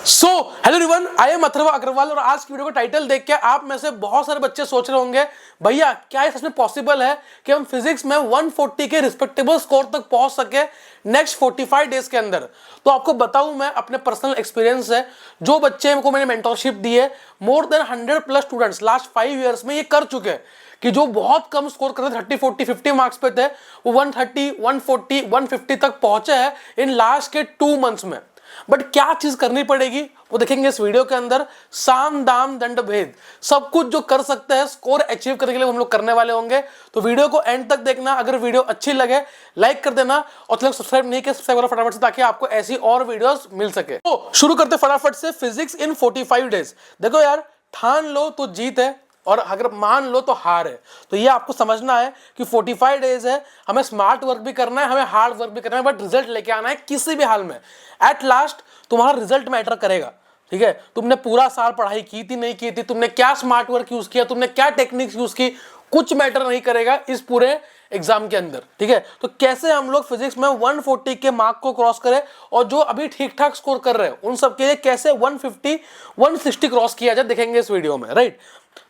So hello everyone, I am Atharv Agrawal और आज की वीडियो का टाइटल देख के आप में से बहुत सारे बच्चे सोच रहे होंगे भैया क्या ये सच में पॉसिबल है कि हम फिजिक्स में 140 के रिस्पेक्टेबल स्कोर तक पहुंच सके नेक्स्ट 45 डेज के अंदर। तो आपको बताऊं मैं अपने पर्सनल एक्सपीरियंस से, जो बच्चे को मैंने मेंटरशिप दी है, more than 100+ students last 5 years में ये कर चुके हैं कि जो बहुत कम स्कोर करते 30, 40, 50 मार्क्स पे थे वो 130, 140, 150 तक पहुंचे हैं इन लास्ट के 2 मंथ्स में। बट क्या चीज करनी पड़ेगी वो देखेंगे इस वीडियो के अंदर। साम दाम दंड भेद, सब कुछ जो कर सकते हैं स्कोर अचीव करने के लिए हम लोग करने वाले होंगे। तो वीडियो को एंड तक देखना। अगर वीडियो अच्छी लगे लाइक कर देना और सब्सक्राइब नहीं किया सब्सक्राइब करो फटाफट से, ताकि आपको ऐसी और वीडियोस मिल सके। तो शुरू करते फटाफट से फिजिक्स इन 45 डेज। देखो यार, ठान लो तो जीत है और अगर मान लो तो हार है। तो ये आपको समझना है कि 45 डेज है, हमें स्मार्ट वर्क भी करना है, हमें हार्ड वर्क भी करना है, बट रिजल्ट लेके आना है किसी भी हाल में। एट लास्ट तुम्हारा रिजल्ट मैटर करेगा। ठीक है, तुमने पूरा साल पढ़ाई की थी नहीं की थी, तुमने क्या स्मार्ट वर्क यूज किया, तुमने क्या टेक्निक्स यूज की, कुछ मैटर नहीं करेगा इस पूरे एग्जाम के अंदर। ठीक है, तो कैसे हम लोग फिजिक्स में 140 के मार्क को क्रॉस करें और जो अभी ठीक ठाक स्कोर कर रहे हैं उन सब के लिए कैसे 150, 160 क्रॉस किया जाए, देखेंगे इस वीडियो में। राइट,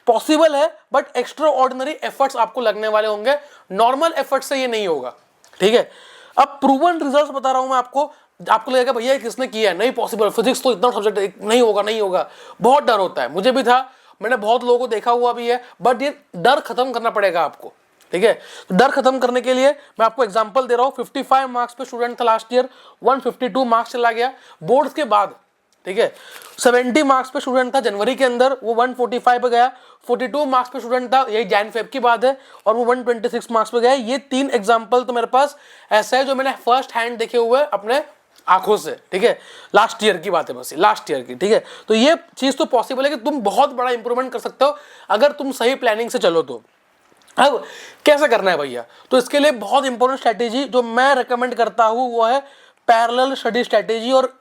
पॉसिबल है बट एक्स्ट्रा ऑर्डिनरी एफर्ट्स आपको लगने वाले होंगे, नॉर्मल एफर्ट से ये नहीं होगा। ठीक है, अब प्रूवन रिजल्ट्स बता रहा हूं मैं आपको लगेगा भैया किसने किया है, नहीं पॉसिबल, फिजिक्स तो इतना सब्जेक्ट नहीं होगा नहीं होगा, बहुत डर होता है। मुझे भी था, मैंने बहुत लोगों को देखा हुआ भी है, बट ये डर खत्म करना पड़ेगा आपको। ठीक है, तो डर खत्म करने के लिए मैं आपको एग्जांपल दे रहा हूं। 55 मार्क्स पे स्टूडेंट था लास्ट ईयर, 152 मार्क्स चला गया बोर्ड्स के बाद। ठीक है, 70 मार्क्स पे स्टूडेंट था जनवरी के अंदर, वो 145 पे गया। 42 मार्क्स पे स्टूडेंट था, यही जैन फेब की बात है, और वो 126 मार्क्स पे गया। ये 3 एग्जांपल तो मेरे पास ऐसा है जो मैंने फर्स्ट हैंड देखे हुए अपने आंखों से। ठीक है, लास्ट ईयर की बात है, बस लास्ट ईयर की। ठीक है, तो ये चीज तो पॉसिबल है कि तुम बहुत बड़ा इंप्रूवमेंट कर सकते हो अगर तुम सही प्लानिंग से चलो तो। अब कैसे करना है भैया, तो इसके लिए बहुत इंपॉर्टेंट स्ट्रेटेजी जो मैं रेकमेंड करता हूं वो है पैरेलल स्टडी स्ट्रेटेजी। और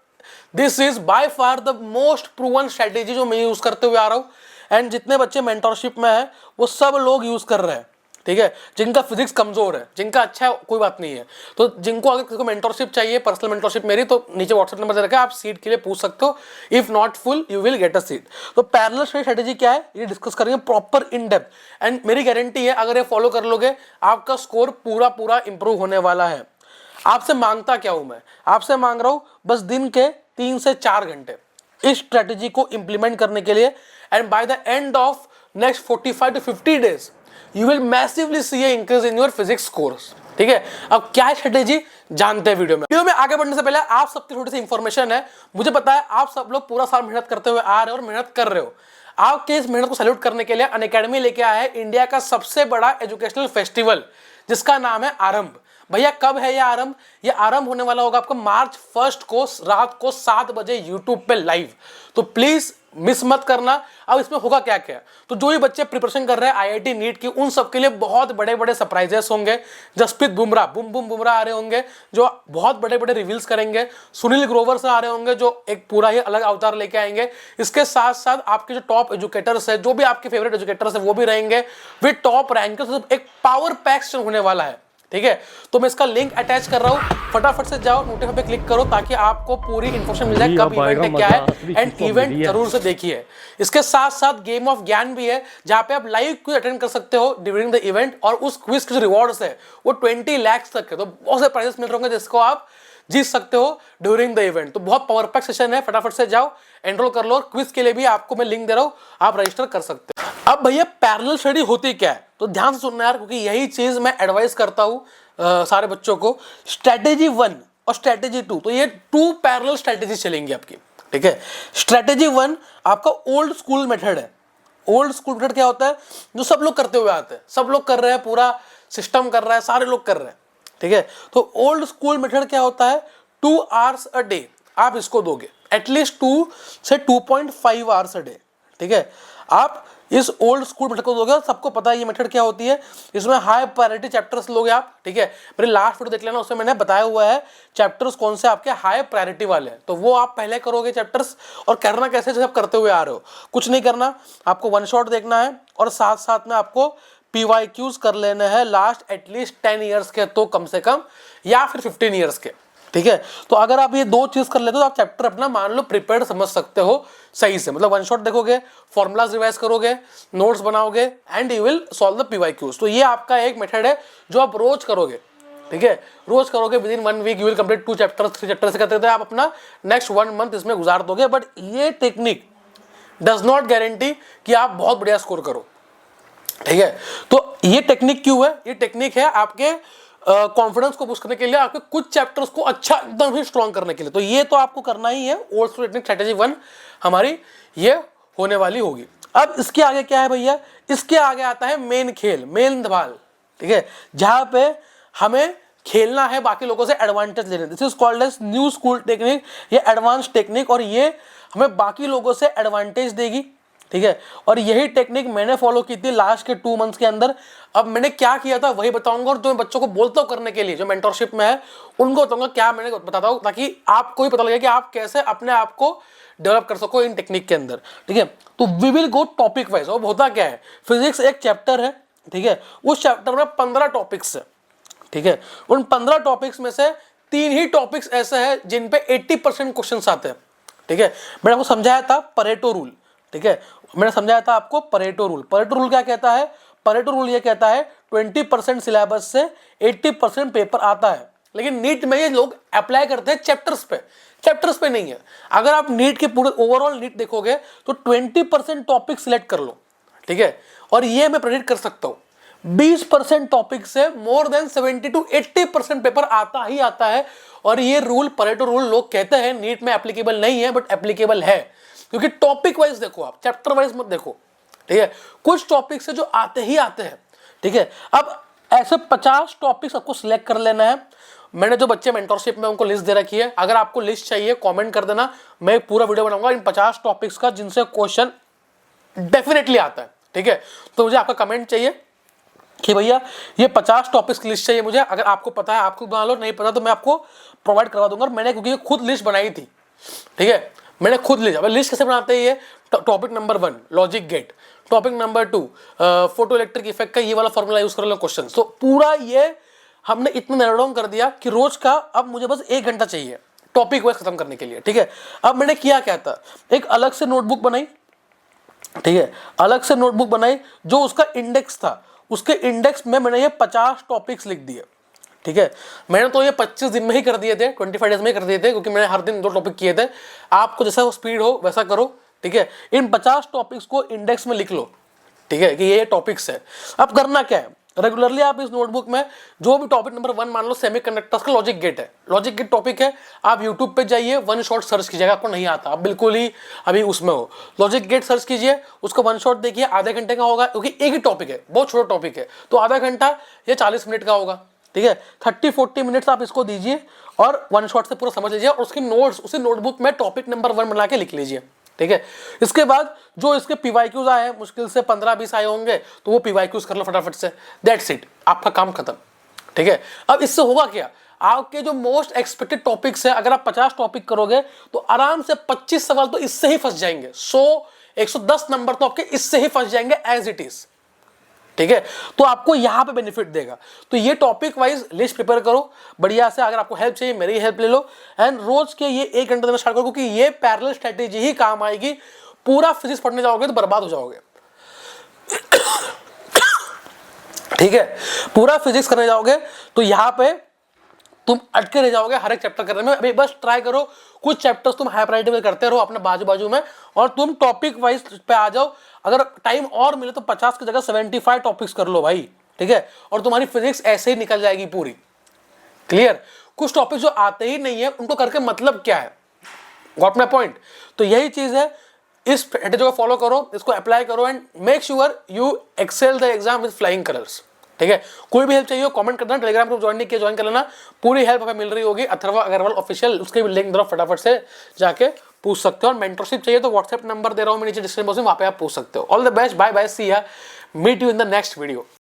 this is by far the most proven strategy जो मैं यूज करते हुए आ रहा हूं, एंड जितने बच्चे मेंटरशिप में है वो सब लोग यूज कर रहे हैं। ठीक है, जिनका फिजिक्स कमजोर है, जिनका अच्छा है कोई बात नहीं है, तो जिनको अगर किसी को मेंटरशिप चाहिए, पर्सनल मेंटरशिप मेरी, तो नीचे व्हाट्सएप नंबर दे रखा है, आप सीट के लिए पूछ सकते हो। If not full you will get a seat. तो पैरेलल स्ट्रेटेजी क्या है ये डिस्कस करेंगे प्रॉपर इन डेप्थ, एंड मेरी गारंटी है अगर ये फॉलो कर लोगे आपका स्कोर पूरा पूरा इंप्रूव होने वाला है। आपसे मांगता क्या हूं मैं, आपसे मांग रहा हूं बस दिन के 3 से 4 घंटे इस स्ट्रेटेजी को इंप्लीमेंट करने के लिए, and by the end of next 45 to 50 days you will massively see a increase in your physics scores. ठीक है, अब क्या है स्ट्रेटेजी जानते हैं वीडियो में आगे बढ़ने से पहले आप सबकी थोड़ी सी इंफॉर्मेशन है। मुझे पता है आप सब लोग पूरा साल मेहनत करते हुए आ रहे हो और मेहनत कर रहे हो। आपके इस मेहनत को सैल्यूट करने के लिए अनअकैडमी लेके आया है इंडिया का सबसे बड़ा एजुकेशनल फेस्टिवल जिसका नाम है आरंभ। भैया कब है ये आरंभ? ये आरंभ होने वाला होगा आपको मार्च 1 को रात को 7 बजे यूट्यूब पे लाइव। तो प्लीज मिस मत करना। अब इसमें होगा क्या क्या, तो जो भी बच्चे प्रिपरेशन कर रहे हैं आईआईटी नीट की उन सबके लिए बहुत बड़े बड़े सरप्राइजेस होंगे। जसप्रीत बुमराह बुमराह आ रहे होंगे जो बहुत बड़े बड़े रिवील्स करेंगे। सुनील ग्रोवर से आ रहे होंगे जो एक पूरा ही अलग अवतार लेके आएंगे। इसके साथ साथ आपके जो टॉप एजुकेटर्स है, जो भी आपके फेवरेट एजुकेटर्स है वो भी रहेंगे विद टॉप रैंकर्स। एक पावर पैक सेशन होने वाला है। ठीक है, तो मैं इसका लिंक अटैच कर रहा हूं, फटाफट से जाओ नोटिफाई पे क्लिक करो ताकि आपको पूरी इंफॉर्मेशन मिल जाए कब इवेंट है क्या है, एंड इवेंट जरूर से देखिए। इसके साथ साथ गेम ऑफ ज्ञान भी है जहां पे आप लाइव क्विज अटेंड कर सकते हो ड्यूरिंग द इवेंट, और उस क्विज के जो रिवॉर्ड्स है वो 20 लाख तक है। तो बहुत से प्राइजेस मिल रहे होंगे जिसको आप जीत सकते हो ड्यूरिंग द इवेंट। तो बहुत पावर पैक सेशन है, फटाफट से जाओ एनरोल कर लो, और क्विज के लिए भी आपको मैं लिंक दे रहा हूं, आप रजिस्टर कर सकते हो। अब भैया पैरेलल स्टडी होती क्या है, तो ध्यान से सुनना यार, क्योंकि यही चीज मैं एडवाइस करता हूं सारे बच्चों को। स्ट्रेटेजी 1 और स्ट्रेटेजी 2, तो ये 2 पैरेलल स्ट्रेटेजी चलेंगी आपकी। ठीक है, स्ट्रेटेजी 1 आपका ओल्ड स्कूल मेथड है। ओल्ड स्कूल मेथड क्या होता है, जो सब लोग करते हुए आते हैं, सब लोग कर रहे हैं, पूरा सिस्टम कर रहा है, सारे लोग कर रहे हैं। ठीक है, तो ओल्ड स्कूल मेथड क्या होता है, 2 आवर्स अ डे आप इसको दोगे, एटलीस्ट 2 से 2.5 आवर्स अ डे। ठीक है, आप इस ओल्ड स्कूल मेथड को दोगे। सबको पता है ये मेथड क्या होती है, इसमें हाई प्रायोरिटी चैप्टर्स लोगे आप। ठीक है, मेरे लास्ट वीडियो देख लेना, उसमें मैंने बताया हुआ है चैप्टर्स कौन से आपके हाई प्रायोरिटी वाले हैं, तो वो आप पहले करोगे चैप्टर्स। और करना कैसे, जैसे आप करते हुए आ रहे हो, कुछ नहीं करना, आपको वन शॉट देखना है और साथ साथ में आपको PYQs कर लेने हैं लास्ट एटलीस्ट 10 ईयर्स के, तो कम से कम, या फिर 15 ईयर्स के। ठीक है। तो अगर आप ये दो चीज कर लेते हो तो आप चैप्टर अपना मान लो प्रिपेयर्ड समझ सकते हो सही से। मतलब वन शॉट देखोगे, फॉर्मूलाज रिवाइज करोगे, नोट्स बनाओगे and you will solve the PYQs. तो ये आपका एक मेथड है जो आप रोज करोगे, ठीक है, रोज करोगे। Within 1 week you will complete 2 chapters 3 chapter से करते आप अपना नेक्स्ट 1 मंथ इसमें गुजार दोगे। बट ये टेक्निक डज नॉट गारंटी कि आप बहुत बढ़िया स्कोर करो, ठीक है। तो ये टेक्निक क्यों है? ये टेक्निक है आपके कॉन्फिडेंस को बूस्ट करने के लिए, आपके कुछ चैप्टर्स को अच्छा एकदम ही स्ट्रॉन्ग करने के लिए। तो ये तो आपको करना ही है। ओल्ड स्कूल टेक्निक स्ट्रेटेजी 1 हमारी ये होने वाली होगी। अब इसके आगे क्या है भैया? इसके आगे आता है मेन खेल, मेन धमाल, ठीक है, जहां पे हमें खेलना है बाकी लोगों से एडवांटेज लेने। This is called as new school technique, ये एडवांस टेक्निक, और ये हमें बाकी लोगों से एडवांटेज देगी, ठीक है। और यही टेक्निक मैंने फॉलो की थी लास्ट के 2 मंथ्स के अंदर। अब मैंने क्या किया था वही बताऊंगा, और जो मैं बच्चों को बोलता हूं करने के लिए, जो मेंटरशिप में है उनको बताऊंगा क्या मैंने बताता हूं, ताकि आपको भी पता लगे कि आप कैसे अपने आप को डेवलप कर सको इन टेक्निक के अंदर, ठीक है। तो we will go topic wise. अब होता क्या है, फिजिक्स एक चैप्टर है, ठीक है, उस चैप्टर में 15 टॉपिक्स है, ठीक है। उन 15 टॉपिक्स में से 3 ही टॉपिक्स ऐसे हैं जिन पे 80% क्वेश्चंस आते हैं, ठीक है। मैंने आपको समझाया था परेटो रूल, ठीक है, मैंने समझाया था आपको परेटो रूल। परेटो रूल क्या कहता है? परेटो रूल ये कहता है 20% सिलेबस से 80% पेपर आता है। लेकिन नीट में ये लोग अप्लाई करते हैं चैप्टर्स पे नहीं है। अगर आप नीट के पूरे ओवरऑल नीट देखोगे तो 20% टॉपिक सिलेक्ट कर लो, ठीक है, और ये मैं प्रेडिक्ट कर सकता हूं 20% टॉपिक से मोर देन 70 to 80% पेपर आता ही आता है। और ये रूल, परेटो रूल, लोग कहते हैं नीट में एप्लीकेबल नहीं है, बट एप्लीकेबल है, क्योंकि टॉपिक वाइज देखो, आप चैप्टर वाइज मत देखो, ठीक है। कुछ टॉपिक से जो आते ही आते हैं, ठीक है। अब ऐसे 50 टॉपिक्स आपको सिलेक्ट कर लेना है। मैंने जो बच्चे मेंटरशिप में उनको लिस्ट दे रखी है, अगर आपको लिस्ट चाहिए कमेंट कर देना, मैं पूरा वीडियो बनाऊंगा इन 50 टॉपिक्स का जिनसे क्वेश्चन डेफिनेटली आता है, ठीक है। तो मुझे आपका कमेंट चाहिए कि भैया ये 50 टॉपिक्स की लिस्ट चाहिए मुझे। अगर आपको पता है आप खुद बना लो, नहीं पता तो मैं आपको प्रोवाइड करवा दूंगा। और मैंने क्योंकि खुद लिस्ट बनाई थी, ठीक है, मैंने खुद लिस्ट। अब लिस्ट कैसे बनाते हैं? ये topic number 1 logic gate, topic number 2 photoelectric effect का ये वाला फॉर्मूला यूज कर लो क्वेश्चन। तो पूरा ये हमने इतना नैरो डाउन कर दिया कि रोज का अब मुझे बस 1 घंटा चाहिए टॉपिक वाइज खत्म करने के लिए, ठीक है। अब मैंने किया क्या था, एक अलग से नोटबुक बनाई, ठीक है, अलग से नोटबुक बनाई, जो उसका इंडेक्स था, उसके इंडेक्स में मैंने ये 50 टॉपिक्स लिख दिए, ठीक है। मैंने तो ये 25 दिन में ही कर दिए थे, 25 डेज में ही कर दिए थे, क्योंकि मैंने हर दिन 2 टॉपिक किए थे। आपको जैसा स्पीड हो वैसा करो, ठीक है। इन 50 टॉपिक्स को इंडेक्स में लिख लो, ठीक है, कि ये टॉपिक्स है। अब करना क्या है, रेगुलरली आप इस नोटबुक में जो भी टॉपिक नंबर 1 मान लो सेमीकंडक्टर्स का लॉजिक गेट है, लॉजिक गेट टॉपिक है, आप यूट्यूब पे जाइए, वन शॉट सर्च कीजिएगा, आपको नहीं आता, आप बिल्कुल ही अभी उसमें हो, लॉजिक गेट सर्च कीजिए, उसको वन शॉट देखिए, आधे घंटे का होगा, क्योंकि एक ही टॉपिक है, बहुत छोटा टॉपिक है, तो आधा घंटा या 40 मिनट का होगा, ठीक है। 30-40 मिनट्स आप इसको दीजिए और वन शॉट से पूरा समझ लीजिए, और उसके नोट्स उसी नोटबुक में टॉपिक नंबर 1 बना के लिख लीजिए, ठीक है। इसके बाद जो इसके पीवाईक्यूज आए हैं, मुश्किल से 15-20 आए होंगे, तो वो पीवाईक्यूज कर लो फटाफट से, दैट्स इट, आपका काम खत्म, ठीक है। अब इससे होगा क्या, आपके जो मोस्ट एक्सपेक्टेड टॉपिक्स है, अगर आप 50 टॉपिक करोगे तो आराम से 25 सवाल तो इससे ही फंस जाएंगे, 110 नंबर तो आपके इससे ही फंस जाएंगे एज इट इज, ठीक है। तो आपको यहां पे बेनिफिट देगा। तो ये टॉपिक वाइज लिस्ट प्रिपेयर करो बढ़िया से। अगर आपको हेल्प चाहिए मेरी हेल्प ले लो, एंड रोज के ये 1 घंटे देना स्टार्ट करो, क्योंकि ये पैरेलल स्ट्रेटेजी ही काम आएगी। पूरा फिजिक्स पढ़ने जाओगे तो बर्बाद हो जाओगे, ठीक है। पूरा फिजिक्स करने जाओगे तो यहां पे तुम अटके रह जाओगे हर एक चैप्टर करने में। अभी बस ट्राई करो, कुछ चैप्टर्स तुम हाई प्रायोरिटी में करते रहो अपने बाजू बाजू में, और तुम टॉपिक वाइज पे आ जाओ। अगर टाइम और मिले तो 50 की जगह 75 टॉपिक्स कर लो भाई, ठीक है, और तुम्हारी फिजिक्स ऐसे ही निकल जाएगी पूरी। क्लियर? कुछ टॉपिक्स जो आते ही नहीं है उनको करके मतलब क्या है, गॉट माय पॉइंट? तो यही चीज है, इस स्ट्रेटेजी को फॉलो करो, इसको अप्लाई करो, and make sure you excel the exam with flying colours, ठीक है। कोई भी हेल्प चाहिए कमेंट करना, टेलीग्राम ग्रुप ज्वाइन नहीं किया ज्वाइन कर लेना, पूरी हेल्प हमें मिल रही होगी। अथर्वा अग्रवाल ऑफिशियल, उसके भी लिंक दे रहा हूं, फटाफट से जाके पूछ सकते हो। और मेंटरशिप चाहिए तो व्हाट्सएप नंबर दे रहा हूं मैं नीचे डिस्क्रिप्शन बॉक्स में, वहां पे आप पूछ सकते हो। All the best, bye bye, see ya, meet you in the next video.